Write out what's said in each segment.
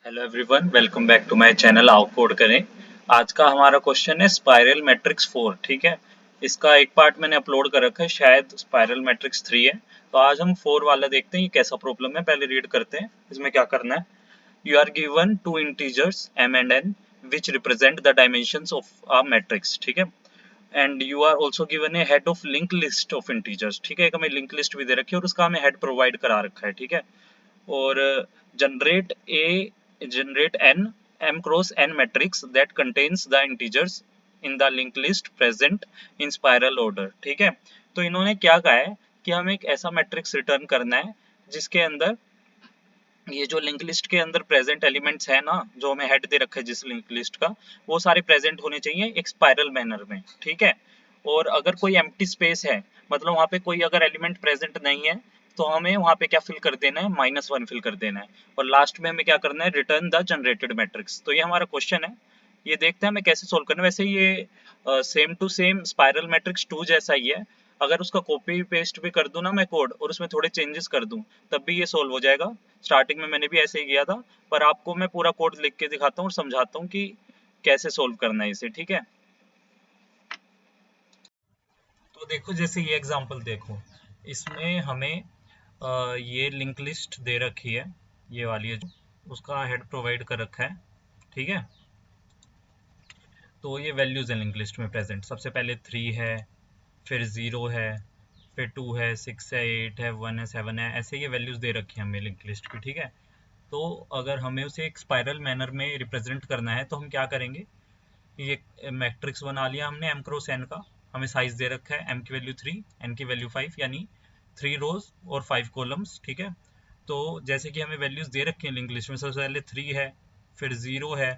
Hello everyone, welcome back to my channel आओ code करें। आज का हमारा क्वेश्चन है स्पाइरल मैट्रिक्स 4। ठीक है, इसका एक पार्ट मैंने अपलोड कर रखा है, शायद स्पाइरल मैट्रिक्स 3 है। तो आज हम 4 वाला देखते हैं ये कैसा प्रॉब्लम है। पहले रीड करते हैं इसमें क्या करना है। You are given two integers m and n which represent the dimensions of a matrix. ठीक है, and you are also given a head of link list of integers. ठीक है, एक हमें लिंक लिस्ट भी दे रखी है और उसका हमें हेड प्रोवाइड करा रखा है। ठीक है, और generate a generate n m cross n matrix that contains the integers in the linked list present in spiral order। ठीक है, तो इन्होंने क्या कहा है कि हमें एक ऐसा मैट्रिक्स रिटर्न करना है जिसके अंदर ये जो लिंक लिस्ट के अंदर प्रेजेंट एलिमेंट्स है ना, जो हमें हेड दे रखा है जिस लिंक लिस्ट का, वो सारे प्रेजेंट होने चाहिए एक स्पाइरल मैनर में। ठीक है, और अगर कोई एम्प्टी स्पेस है, मतलब वहाँ पे कोई अगर एलिमेंट प्रेजेंट नहीं है, तो हमें वहाँ पे क्या फिल कर देना है, -1 फिल कर देना है। और लास्ट में हमें क्या करना है, रिटर्न द जनरेटेड मैट्रिक्स। तो ये हमारा क्वेश्चन है, ये देखते हैं हमें कैसे सोल्व करना है। वैसे ये same to same spiral matrix 2 जैसा ही है। अगर उसका कॉपी पेस्ट भी कर दूं ना मैं कोड, और उसमें थोड़े चेंजेस कर दूं, तब भी ये सोल्व हो जाएगा। स्टार्टिंग में मैंने भी ऐसे ही किया था, पर आपको मैं पूरा कोड लिख के दिखाता हूँ और समझाता हूँ कि कैसे सोल्व करना है इसे। ठीक है, तो देखो जैसे ये एग्जांपल देखो, इसमें हमें ये लिंक लिस्ट दे रखी है, ये वाली है जो, उसका हेड प्रोवाइड कर रखा है। ठीक है, तो ये वैल्यूज हैं लिंक लिस्ट में प्रेजेंट। सबसे पहले 3 है, फिर 0 है, फिर 2 है, 6 है, 8 है, 1 है, 7 है, ऐसे ये वैल्यूज दे रखी हैं हमें लिंक लिस्ट की। ठीक है, तो अगर हमें उसे एक स्पाइरल मैनर में रिप्रेजेंट करना है तो हम क्या करेंगे, ये मैट्रिक्स बना लिया हमने m क्रॉस n का। हमें साइज दे रखा है, m की वैल्यू 3, n की वैल्यू 5, यानी 3 रोज और 5 कॉलम्स। ठीक है, तो जैसे कि हमें वैल्यूज दे रखी हैं लिंक लिस्ट में, सबसे पहले 3 है, फिर 0 है,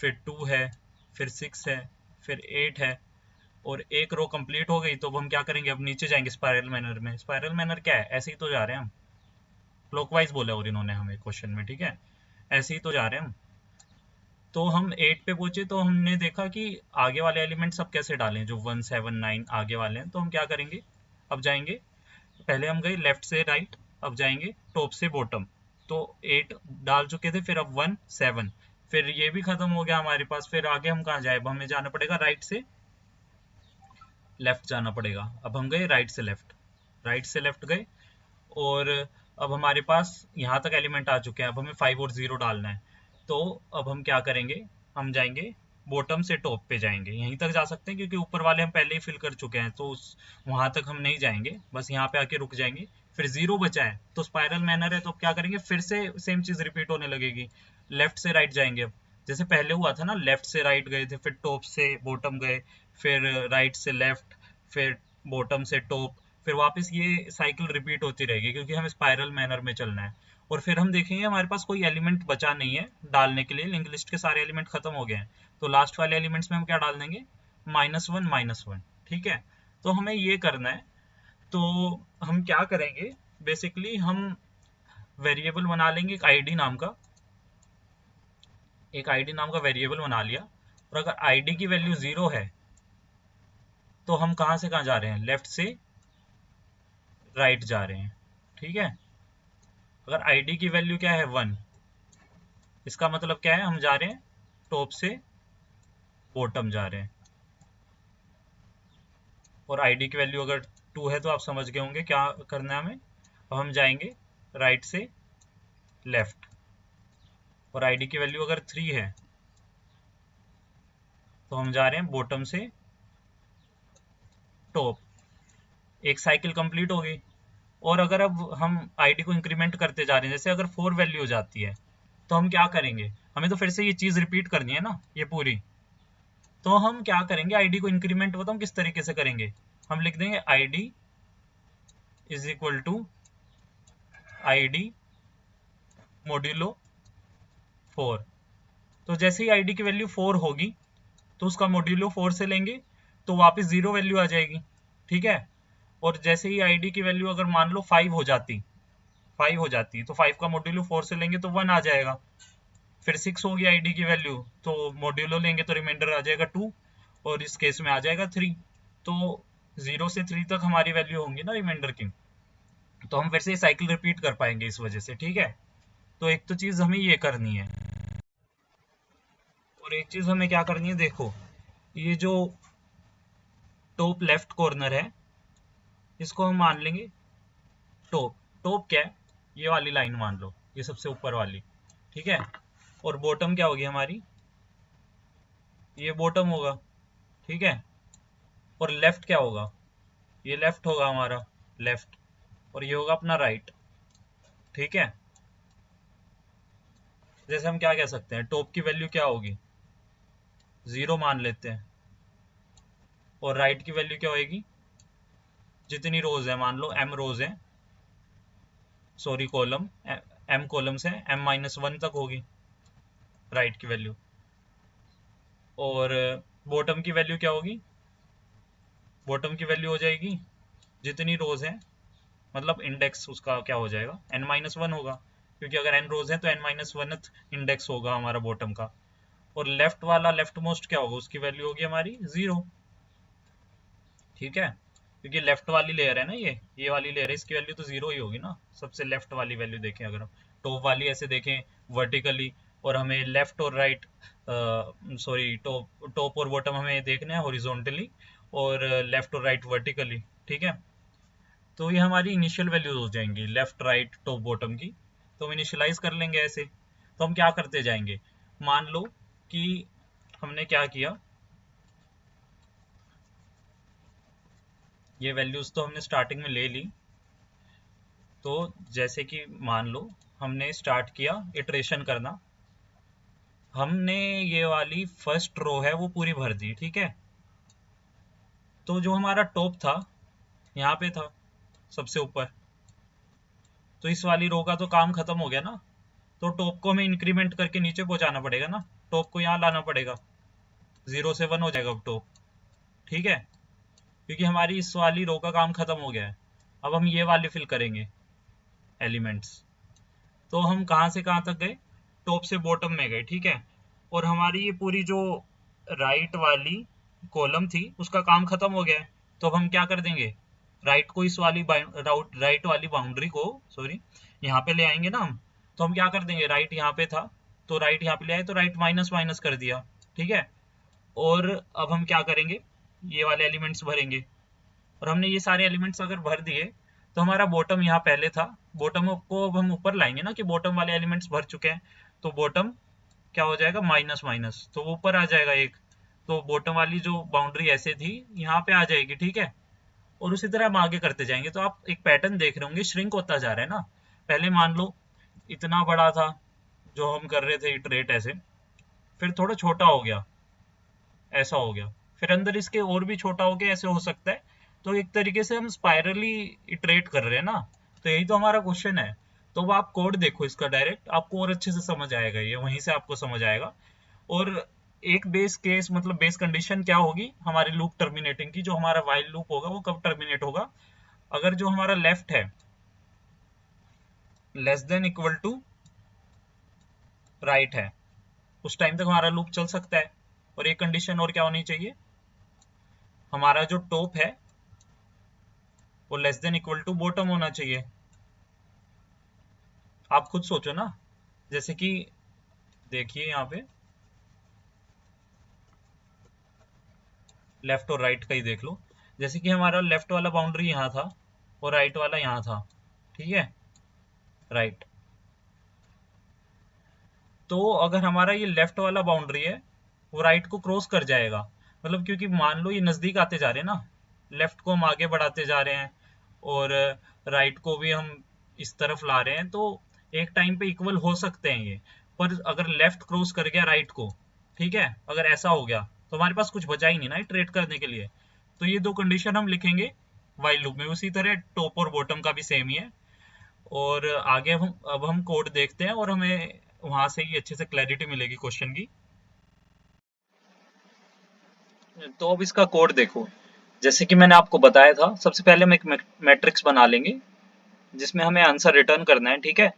फिर 2 है, फिर 6 है, फिर 8 है, और एक रो कंप्लीट हो गई। तो अब हम क्या करेंगे, अब नीचे जाएंगे स्पाइरल मैनर में। स्पाइरल मैनर क्या है, ऐसे ही तो जा रहे हैं हम, क्लॉकवाइज बोला और इन्होंने हमें क्वेश्चन में। ठीक है, ऐसे ही तो जा रहे हैं हम। तो हम 8 पे पहुंचे तो हमने देखा कि आगे वाले एलिमेंट सब कैसे डालें, जो 1 7 9 आगे वाले हैं। तो हम क्या करेंगे, अब जाएंगे, पहले हम गए लेफ्ट से राइट, अब जाएंगे टॉप से बॉटम। तो 8 डाल चुके थे, फिर अब 1 7, फिर ये भी खत्म हो गया हमारे पास। फिर आगे हम कहाँ जाए, अब हमें जाना पड़ेगा राइट से लेफ्ट जाना पड़ेगा। अब हम गए राइट से लेफ्ट, राइट से लेफ्ट गए, और अब हमारे पास यहाँ तक एलिमेंट आ चुके हैं। अब हमें 5 और 0 डालना है। तो अब हम क्या करेंगे, हम जाएंगे बॉटम से टॉप पे जाएंगे। यहीं तक जा सकते हैं क्योंकि ऊपर वाले हम पहले ही फिल कर चुके हैं, तो उस वहां तक हम नहीं जाएंगे, बस यहाँ पे आके रुक जाएंगे। फिर 0 बचा है, तो स्पाइरल मैनर है, तो क्या करेंगे, फिर से सेम चीज रिपीट होने लगेगी। लेफ्ट से राइट जाएंगे, अब जैसे पहले हुआ था ना, लेफ्ट से राइट गए थे, फिर टॉप से बॉटम गए, फिर राइट से लेफ्ट, फिर बॉटम से टॉप, फिर वापस ये साइकिल रिपीट होती रहेगी क्योंकि हमें स्पाइरल मैनर में चलना है। और फिर हम देखेंगे हमारे पास कोई एलिमेंट बचा नहीं है डालने के लिए, लिंक लिस्ट के सारे एलिमेंट खत्म हो गए हैं। तो लास्ट वाले एलिमेंट्स में हम क्या डाल देंगे, -1 -1। ठीक है, तो हमें ये करना है। तो हम क्या करेंगे, बेसिकली हम वेरिएबल बना लेंगे एक आईडी नाम का, एक आईडी नाम का वेरिएबल बना लिया। और अगर आईडी की वैल्यू 0 है तो हम कहाँ से कहाँ जा रहे हैं, लेफ्ट से राइट जा रहे हैं। ठीक है, अगर आईडी की वैल्यू क्या है 1, इसका मतलब क्या है, हम जा रहे हैं टॉप से बॉटम जा रहे हैं। और आईडी की वैल्यू अगर 2 है तो आप समझ गए होंगे क्या करना है हमें। अब हम जाएंगे राइट से लेफ्ट, और आईडी की वैल्यू अगर 3 है तो हम जा रहे हैं बॉटम से टॉप। एक साइकिल कंप्लीट हो गई। और अगर अब हम आईडी को इंक्रीमेंट करते जा रहे हैं, जैसे अगर 4 वैल्यू हो जाती है, तो हम क्या करेंगे, हमें तो फिर से ये चीज रिपीट करनी है ना, ये पूरी। तो हम क्या करेंगे, आईडी को इंक्रीमेंट बताऊं किस तरीके से करेंगे। हम लिख देंगे ID is equal to ID modulo 4। तो जैसे ही आईडी की वैल्यू 4 होगी तो उसका मॉड्यूलो 4 से लेंगे, तो वापस 0 वैल्यू आ जाएगी। ठीक है, और जैसे ही आईडी की वैल्यू अगर मान लो 5 हो जाती, 5 हो जाती तो 5 का मॉड्यूलो 4 से लेंगे तो 1 आ जाएगा। फिर 6 होगी आईडी की वैल्यू, तो मॉड्यूलो लेंगे तो रिमाइंडर आ जाएगा 2, और इस केस में आ जाएगा 3। तो 0 से 3 तक हमारी वैल्यू होंगी ना रिमाइंडर की। तो हम फिर से साइकिल रिपीट कर पाएंगे इस वजह से। ठीक है, तो एक तो चीज हमें ये करनी है, और एक चीज हमें क्या करनी है, देखो ये जो टॉप लेफ्ट कॉर्नर है इसको हम मान लेंगे टॉप। टॉप क्या है, ये वाली लाइन मान लो, ये सबसे ऊपर वाली, ठीक है। और बॉटम क्या होगी हमारी, ये बॉटम होगा, ठीक है। और लेफ्ट क्या होगा, ये लेफ्ट होगा हमारा, लेफ्ट। और ये होगा अपना राइट, ठीक है। जैसे हम क्या कह सकते हैं, टॉप की वैल्यू क्या होगी, 0 मान लेते हैं। और राइट की वैल्यू क्या होगी, जितनी रोज है, मान लो m रोज है, सॉरी कॉलम, m कॉलम्स है, m-1 तक होगी राइट की वैल्यू। और बॉटम की वैल्यू क्या होगी, बॉटम की वैल्यू हो जाएगी जितनी रोज है, मतलब इंडेक्स उसका क्या हो जाएगा, n-1 होगा, क्योंकि अगर n रोज है तो n-1 इंडेक्स होगा हमारा बॉटम का। और लेफ्ट वाला, लेफ्ट मोस्ट क्या होगा, उसकी वैल्यू होगी हमारी 0, ठीक है। क्योंकि लेफ्ट वाली लेयर है ना, ये वाली लेयर है, इसकी वैल्यू तो 0 ही होगी ना, सबसे लेफ्ट वाली वैल्यू देखें अगर हम। टॉप वाली ऐसे देखें वर्टिकली, और हमें लेफ्ट और राइट, सॉरी टॉप टॉप और बॉटम हमें देखना है हॉरिजॉन्टली, और लेफ्ट और राइट वर्टिकली, ठीक है। तो ये हमारी इनिशियल वैल्यूज हो जाएंगी लेफ्ट राइट टॉप बॉटम की। तो हम इनिशियलाइज कर लेंगे ऐसे। तो हम क्या करते जाएंगे, मान लो कि हमने क्या किया, ये वैल्यूज तो हमने स्टार्टिंग में ले ली। तो जैसे कि मान लो हमने स्टार्ट किया इटरेशन करना, हमने ये वाली फर्स्ट रो है वो पूरी भर दी, ठीक है। तो जो हमारा टॉप था यहाँ पे था सबसे ऊपर, तो इस वाली रो का तो काम खत्म हो गया ना। तो टॉप को हमें इंक्रीमेंट करके नीचे पहुंचाना पड़ेगा ना, टॉप को यहाँ लाना पड़ेगा, 0 से 1 हो जाएगा अब टॉप, ठीक है। क्योंकि हमारी इस वाली रो का काम खत्म हो गया है। अब हम ये वाली फिल करेंगे एलिमेंट्स। तो हम कहाँ से कहाँ तक गए, टॉप से बॉटम में गए, ठीक है। और हमारी ये पूरी जो राइट वाली कॉलम थी उसका काम खत्म हो गया है। तो अब हम क्या कर देंगे, राइट को इस वाली राइट वाली बाउंड्री को, सॉरी, यहाँ पे ले आएंगे ना हम। तो हम क्या कर देंगे, राइट यहाँ पे था तो राइट यहाँ पे ले आए, तो राइट माइनस माइनस कर दिया, ठीक है। और अब हम क्या करेंगे, ये वाले एलिमेंट्स भरेंगे। और हमने ये सारे एलिमेंट्स अगर भर दिए तो हमारा बॉटम यहाँ पहले था, बॉटम को अब हम ऊपर लाएंगे ना कि बॉटम वाले एलिमेंट्स भर चुके हैं। तो बॉटम क्या हो जाएगा, माइनस माइनस, तो वो ऊपर आ जाएगा एक। तो बॉटम वाली जो बाउंड्री ऐसे थी यहाँ पे आ जाएगी, ठीक है। और उसी तरह हम आगे करते जाएंगे। तो आप एक पैटर्न देख रहे होंगे, श्रिंक होता जा रहा है ना। पहले मान लो इतना बड़ा था जो हम कर रहे थे इटरेट ऐसे, फिर थोड़ा छोटा हो गया, ऐसा हो गया, फिर अंदर इसके और भी छोटा हो गया, ऐसे हो सकता है। तो एक तरीके से हम स्पाइरली इटरेट कर रहे हैं ना। तो यही तो हमारा क्वेश्चन है। तो वो आप कोड देखो इसका डायरेक्ट, आपको और अच्छे से समझ आएगा, ये वहीं से आपको समझ आएगा। और एक बेस केस, मतलब बेस कंडीशन क्या होगी हमारे लूप टर्मिनेटिंग की, जो हमारा वाइल लूप होगा वो कब टर्मिनेट होगा, अगर जो हमारा लेफ्ट है less than equal to right है, उस टाइम तक हमारा लूप चल सकता है। और एक कंडीशन और क्या होनी चाहिए, हमारा जो टॉप है वो less than equal to bottom होना चाहिए। आप खुद सोचो ना, जैसे कि देखिए यहाँ पे लेफ्ट और राइट का ही देख लो। जैसे कि हमारा लेफ्ट वाला बाउंड्री यहाँ था और राइट वाला यहाँ था, ठीक है, राइट। तो अगर हमारा ये लेफ्ट वाला बाउंड्री है वो राइट को क्रॉस कर जाएगा, मतलब क्योंकि मान लो ये नजदीक आते जा रहे हैं ना, लेफ्ट को हम आगे बढ़ाते जा रहे हैं और राइट को भी हम इस तरफ ला रहे हैं, तो एक टाइम पे इक्वल हो सकते हैं ये। पर अगर लेफ्ट क्रॉस कर गया राइट को, ठीक है, अगर ऐसा हो गया तो हमारे पास कुछ बचा ही नहीं ना ट्रेड करने के लिए। तो ये दो कंडीशन हम लिखेंगे वाइल लूप में। उसी तरह टॉप और बॉटम का भी सेम ही है। और आगे हम अब हम कोड देखते हैं और हमें वहां से ही अच्छे से क्लैरिटी मिलेगी क्वेश्चन की। तो अब इसका कोड देखो, जैसे कि मैंने आपको बताया था, सबसे पहले हम एक मैट्रिक्स बना लेंगे जिसमें हमें आंसर रिटर्न करना है, ठीक है।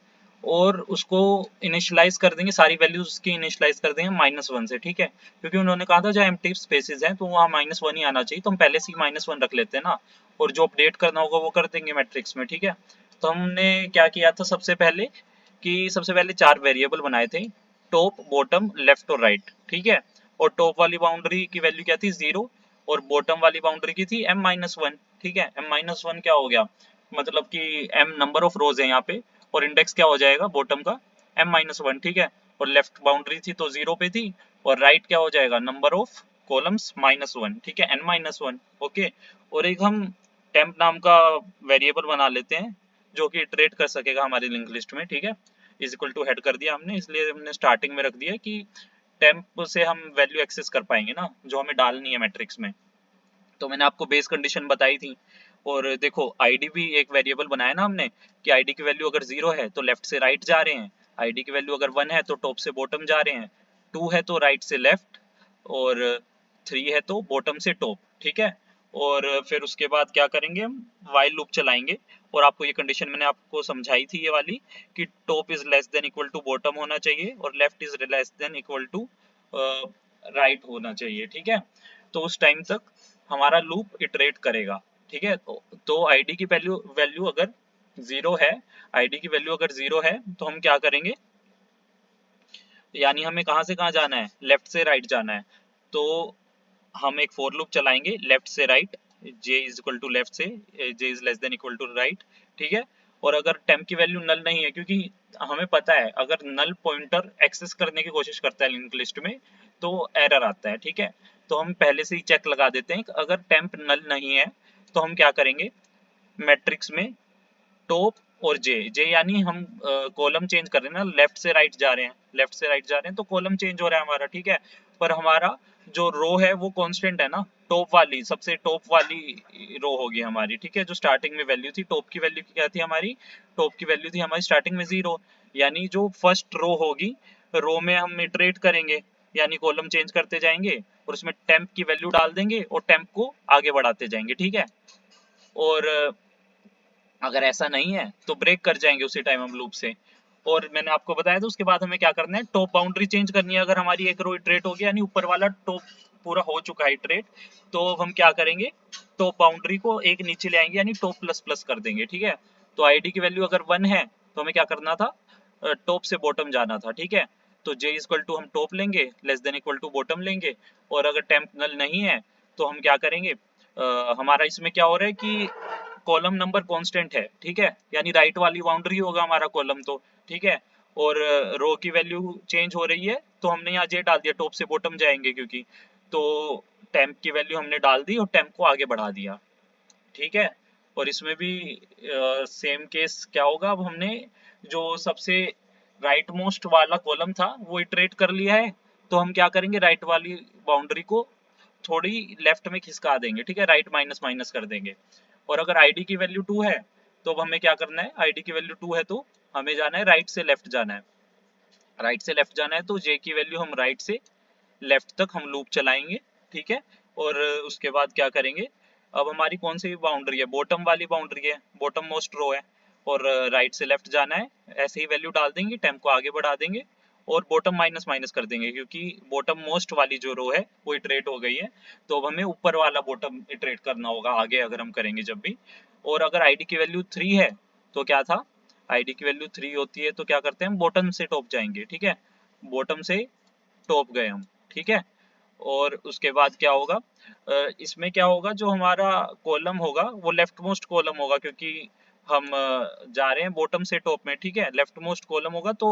और उसको इनिशियलाइज कर देंगे, सारी वैल्यूज उसकी इनिशियलाइज कर देंगे -1 से, ठीक है। क्योंकि उन्होंने कहा था जहाँ एम्प्टी स्पेसेस हैं तो वहाँ -1 ही आना चाहिए, तो हम पहले से ही -1 रख लेते हैं ना। और जो अपडेट करना होगा वो कर देंगे मैट्रिक्स में, ठीक है। तो हमने क्या किया था, सबसे पहले कि सबसे पहले 4 वेरिएबल बनाए थे, टॉप, बॉटम, लेफ्ट और राइट, ठीक है। और टॉप वाली बाउंड्री की वैल्यू क्या थी 0, और बॉटम वाली बाउंड्री की थी m-1, ठीक है। m-1 क्या हो गया, मतलब कि m नंबर ऑफ रोज है यहाँ पे, और इंडेक्स क्या हो जाएगा बॉटम का m-1, ठीक है। और लेफ्ट बाउंड्री थी तो 0 पे थी, और राइट क्या हो जाएगा नंबर ऑफ कॉलम्स -1, ठीक है, n-1, ओके। और एक हम टेम्प नाम का वेरिएबल बना लेते हैं जो कि इटरेट कर सकेगा हमारी लिंक लिस्ट में, ठीक है। इज इक्वल टू हेड कर दिया हमने, इसलिए हमने स्टार्टिंग में रख दिया कि टेम्प से हम वैल्यू एक्सेस कर पाएंगे ना, जो हमें डालनी है मैट्रिक्स में। तो मैंने आपको बेस कंडीशन बताई थी। और देखो आईडी भी एक वेरिएबल बनाया ना हमने, कि आईडी की वैल्यू अगर 0 है तो लेफ्ट से राइट जा रहे हैं, आईडी की वैल्यू अगर 1 है तो टॉप से बॉटम जा रहे हैं, 2 है तो राइट से लेफ्ट, और 3 है तो बॉटम से टॉप, ठीक है। और फिर उसके बाद क्या करेंगे हम, वाइल लूप चलाएंगे। और आपको ये कंडीशन मैंने आपको समझाई थी ये वाली, कि top is less than equal to bottom होना चाहिए और left is less than equal to right होना चाहिए, ठीक है। तो उस टाइम तक हमारा लूप इटरेट करेगा, ठीक है। तो आईडी की वैल्यू वैल्यू अगर 0 है, आईडी की वैल्यू अगर 0 है तो हम क्या करेंगे, यानी हमें कहाँ से कहाँ जाना है, लेफ्ट से राइट जाना है। तो हम एक फोर लूप चलाएंगे लेफ्ट से right, j is equal to left से j is less than equal to right, ठीक है। और अगर टेम्प की वैल्यू नल नहीं है, क्योंकि हमें पता है अगर नल पॉइंटर एक्सेस करने की कोशिश करता है लिंक लिस्ट में तो एरर आता है, ठीक है। तो हम पहले से ही चेक लगा देते हैं कि अगर टेम्प नल नहीं है तो हम क्या करेंगे, मैट्रिक्स में टॉप और जे यानी हम कॉलम चेंज कर रहे हैं ना, लेफ्ट से राइट जा रहे हैं, लेफ्ट से राइट जा रहे हैं तो कॉलम चेंज हो रहा है हमारा, ठीक है। पर हमारा जो रो है वो कांस्टेंट है ना, टॉप वाली, सबसे टॉप वाली रो होगी हमारी, ठीक है। जो स्टार्टिंग में वैल्यू थी, टॉप की वैल्यू क्या थी हमारी, टॉप की वैल्यू थी हमारी स्टार्टिंग में 0, यानी जो फर्स्ट रो होगी, रो में हम इटरेट करेंगे, यानी कॉलम चेंज करते जाएंगे और उसमें टेम्प की वैल्यू डाल देंगे और टेम्प को आगे बढ़ाते जाएंगे, ठीक है। और अगर ऐसा नहीं है तो ब्रेक कर जाएंगे उसी टाइम हम लूप से। और मैंने आपको बताया था उसके बाद हमें क्या करना है, टॉप बाउंड्री चेंज करनी है। अगर हमारी एक रो इटरेट हो गया, यानी ऊपर वाला टॉप पूरा हो चुका है इटरेट, तो हम क्या करेंगे, टॉप बाउंड्री को एक नीचे ले आएंगे, यानी टॉप प्लस प्लस कर देंगे, ठीक है। तो आईडी की वैल्यू अगर 1 है तो हमें क्या करना था, टॉप से बॉटम जाना था, ठीक है। तो j इक्वल टू हम टॉप लेंगे, less than equal to bottom लेंगे। और अगर टेम्प नल नहीं है तो हम क्या करेंगे, हमारा इसमें क्या हो रहा है कि कॉलम नंबर कांस्टेंट है, ठीक है, यानी राइट वाली बाउंड्री होगा हमारा कॉलम तो, ठीक है। और रो की वैल्यू चेंज हो रही है तो हमने यहाँ जे डाल दिया, टॉप से बॉटम जाएंगे क्योंकि, तो टेम्प की वैल्यू हमने डाल दी और टेम्प को आगे बढ़ा दिया, ठीक है। और इसमें भी सेम केस क्या होगा, अब हमने जो सबसे राइट मोस्ट वाला कॉलम था वो इटरेट कर लिया है, तो हम क्या करेंगे, राइट वाली बाउंड्री को थोड़ी लेफ्ट में खिसका देंगे, ठीक है, राइट माइनस माइनस कर देंगे। और अगर आईडी की वैल्यू 2 है तो अब हमें क्या करना है, आईडी की वैल्यू 2 है तो हमें जाना है राइट से लेफ्ट जाना है, राइट से लेफ्ट जाना है तो जे की वैल्यू हम राइट से लेफ्ट तक हम लूप चलाएंगे, ठीक है। और उसके बाद क्या करेंगे, अब हमारी कौन सी बाउंड्री है, बॉटम वाली बाउंड्री है, बॉटम मोस्ट रो है, और राइट से लेफ्ट जाना है, ऐसे ही वैल्यू डाल देंगे, टेम्प को आगे बढ़ा देंगे और बॉटम माइनस माइनस कर देंगे, क्योंकि बॉटम मोस्ट वाली जो रो है वो इटरेट हो गई है, तो अब हमें ऊपर वाला बॉटम इटरेट करना होगा आगे अगर हम करेंगे जब भी। और अगर आईडी की वैल्यू 3 है तो क्या था, आईडी की वैल्यू 3 होती है तो क्या करते हैं हम, बॉटम से टॉप जाएंगे, ठीक है, बॉटम से टॉप गए हम, ठीक है। और उसके बाद क्या होगा, इसमें क्या होगा, जो हमारा कॉलम होगा वो लेफ्ट मोस्ट कॉलम होगा, क्योंकि हम जा रहे हैं बॉटम से टॉप में, ठीक है। लेफ्ट मोस्ट कॉलम होगा तो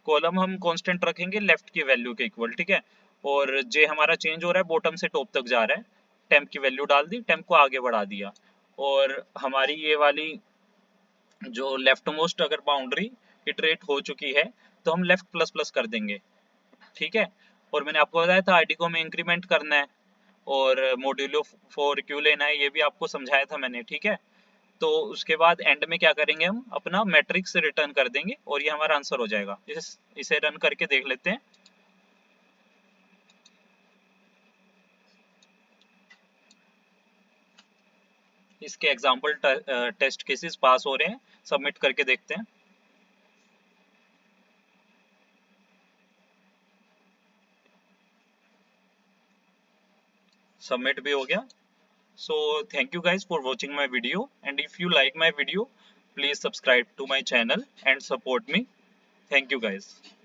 कॉलम हम कांस्टेंट रखेंगे लेफ्ट की वैल्यू के इक्वल, ठीक है। और जे हमारा चेंज हो रहा है, बॉटम से टॉप तक जा रहा है, टेम्प की वैल्यू डाल दी, टेम्प को आगे बढ़ा दिया। और हमारी ये वाली जो लेफ्ट मोस्ट अगर बाउंड्री इटरेट हो चुकी है तो हम लेफ्ट प्लस प्लस कर देंगे, ठीक है। और मैंने आपको बताया था आईडी को हमें इंक्रीमेंट करना है और मॉड्यूलो फॉर क्यू लेना है, ये भी आपको समझाया था मैंने, ठीक है। तो उसके बाद एंड में क्या करेंगे, हम अपना मैट्रिक्स रिटर्न कर देंगे और ये हमारा आंसर हो जाएगा। इसे रन करके देख लेते हैं। इसके एग्जाम्पल टेस्ट केसेस पास हो रहे हैं, सबमिट करके देखते हैं। सबमिट भी हो गया। So thank you guys for watching my video, and if you like my video, please subscribe to my channel and support me. Thank you guys.